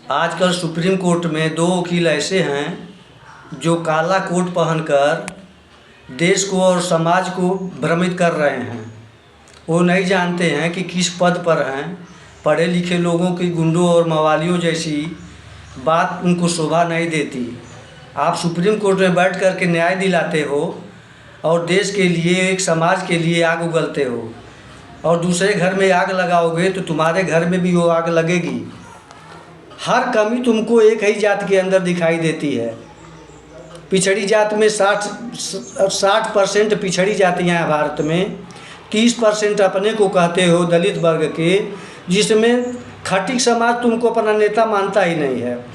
आजकल supreme court में दो वकील ऐसे हैं जो काला कोट पहनकर देश को और समाज को भ्रमित कर रहे हैं। वो नहीं जानते हैं कि किस पद पर हैं। पढ़े लिखे लोगों की गुंडों और मवालियों जैसी बात उनको शोभा नहीं देती। आप सुप्रीम कोर्ट में बैठ कर के न्याय दिलाते हो और देश के लिए, एक समाज के लिए आग उगलते हो, और दूसरे घर में आग लगाओगे तो तुम्हारे घर में भी वो आग लगेगी। हर कमी तुमको एक ही जात के अंदर दिखाई देती है। पिछड़ी जात में 60% पिछड़ी जातियाँ हैं भारत में। 30% अपने को कहते हो दलित वर्ग के, जिसमें खटिक समाज तुमको अपना नेता मानता ही नहीं है।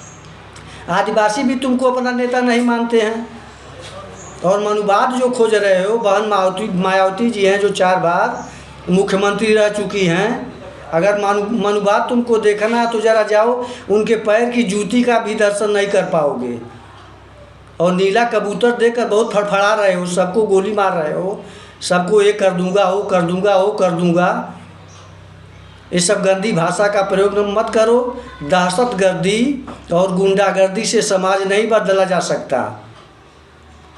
आदिवासी भी तुमको अपना नेता नहीं मानते हैं। और मनुवाद जो खोज रहे हो, बहन मायावती जी हैं जो 4 बार मुख्यमंत्री रह चुकी हैं। अगर मनुवाद तुमको देखना है तो ज़रा जाओ, उनके पैर की जूती का भी दर्शन नहीं कर पाओगे। और नीला कबूतर देखकर बहुत फड़फड़ा रहे हो, सबको गोली मार रहे हो, सबको ये कर दूंगा, वो कर दूंगा, वो कर दूंगा। ये सब गंदी भाषा का प्रयोग मत करो। दहशतगर्दी और गुंडागर्दी से समाज नहीं बदला जा सकता।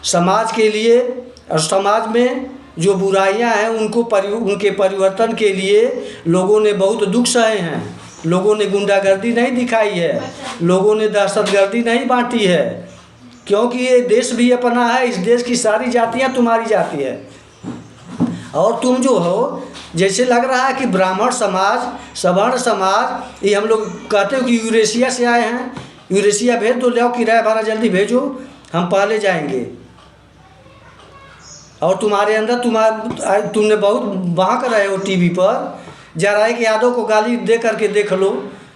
समाज के लिए और समाज में जो बुराइयां हैं उनके परिवर्तन के लिए लोगों ने बहुत दुख सहे हैं। लोगों ने गुंडागर्दी नहीं दिखाई है, लोगों ने दहशतगर्दी नहीं बांटी है, क्योंकि ये देश भी अपना है। इस देश की सारी जातियां तुम्हारी जाति है। और तुम जो हो, जैसे लग रहा है कि ब्राह्मण समाज, सवर्ण समाज, ये हम लोग कहते हो कि यूरेशिया से आए हैं। यूरेशिया भेज दो, ले आओ किराया भाड़ा जल्दी भेजो, हम पहले जाएंगे। और तुम्हारे अंदर तुमने बहुत बहक रहे हो टीवी पर। जरा एक यादव को गाली दे करके देख लो,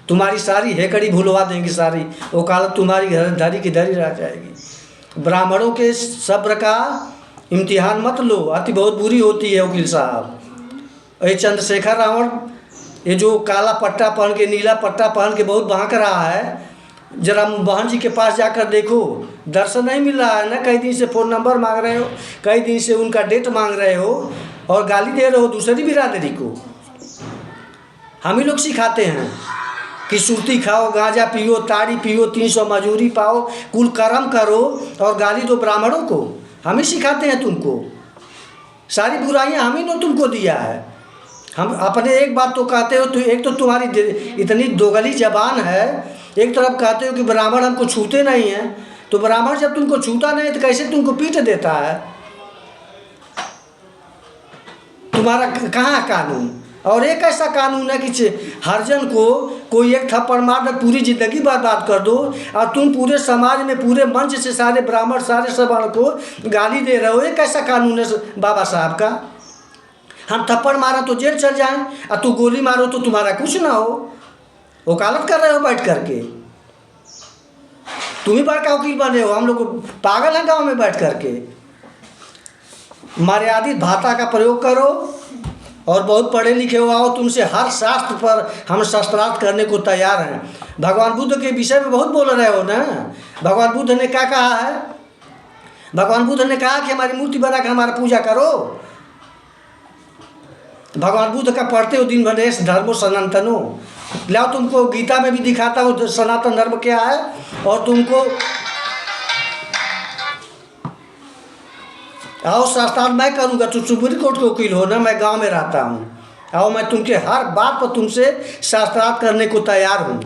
तुम्हारी सारी हेकड़ी भुलवा देंगी, सारी वकालत तुम्हारी धरी की धरी रह जाएगी। ब्राह्मणों के सब्र का इम्तिहान मत लो, अति बहुत बुरी होती है वकील साहब। ये चंद्रशेखर रावण, ये जो काला पट्टा पहन के, नीला पट्टा पहन के बहुत बहक रहा है, जरा बहन जी के पास जाकर देखो, दर्शन नहीं मिल रहा है ना। कई दिन से फ़ोन नंबर मांग रहे हो, कई दिन से उनका डेट मांग रहे हो, और गाली दे रहे हो दूसरी बिरादरी को। हम ही लोग सिखाते हैं कि सुर्ती खाओ, गांजा पियो, ताड़ी पियो, 300 मजूरी पाओ, कुल कर्म करो, और गाली दो ब्राह्मणों को। हम ही सिखाते हैं तुमको। सारी बुराइयां हम ही ने तुमको दिया है। हम अपने एक बात तो कहते हो, तो एक तो तुम्हारी इतनी दोगली जबान है। एक तरफ कहते हो कि ब्राह्मण हमको छूते नहीं हैं, तो ब्राह्मण जब तुमको छूता नहीं तो कैसे तुमको पीट देता है? तुम्हारा कहाँ कानून? और एक ऐसा कानून है कि हरिजन को कोई एक थप्पड़ मार दे, पूरी ज़िंदगी बर्बाद कर दो, और तुम पूरे समाज में, पूरे मंच से सारे ब्राह्मण, सारे सवर्ण को गाली दे रहे हो। एक ऐसा कानून है बाबा साहब का। हम थप्पड़ मारा तो जेल चल जाएं, और तू गोली मारो तो तुम्हारा कुछ ना हो। वकालत कर रहे हो बैठ करके। तुम ही बड़का वकील बने हो, हम लोग पागल हैं गांव में बैठ करके। मर्यादित भाषा का प्रयोग करो, और बहुत पढ़े लिखे हो आओ, तुमसे हर शास्त्र पर हम शास्त्रार्थ करने को तैयार हैं। भगवान बुद्ध के विषय में बहुत बोल रहे हो ना। भगवान बुद्ध ने क्या कहा है? भगवान बुद्ध ने कहा कि हमारी मूर्ति बना कर हमारा पूजा करो। भगवान बुद्ध का पढ़ते हो दिन भर, धर्मो सनातनो। लाओ तुमको गीता में भी दिखाता हूँ सनातन धर्म क्या है। और तुमको आओ शास्त्रार्थ मैं करूँगा। तो सुप्रीम कोर्ट के वकील हो ना, मैं गांव में रहता हूँ। आओ, मैं तुमके हर बात पर तुमसे शास्त्रार्थ करने को तैयार हूँ।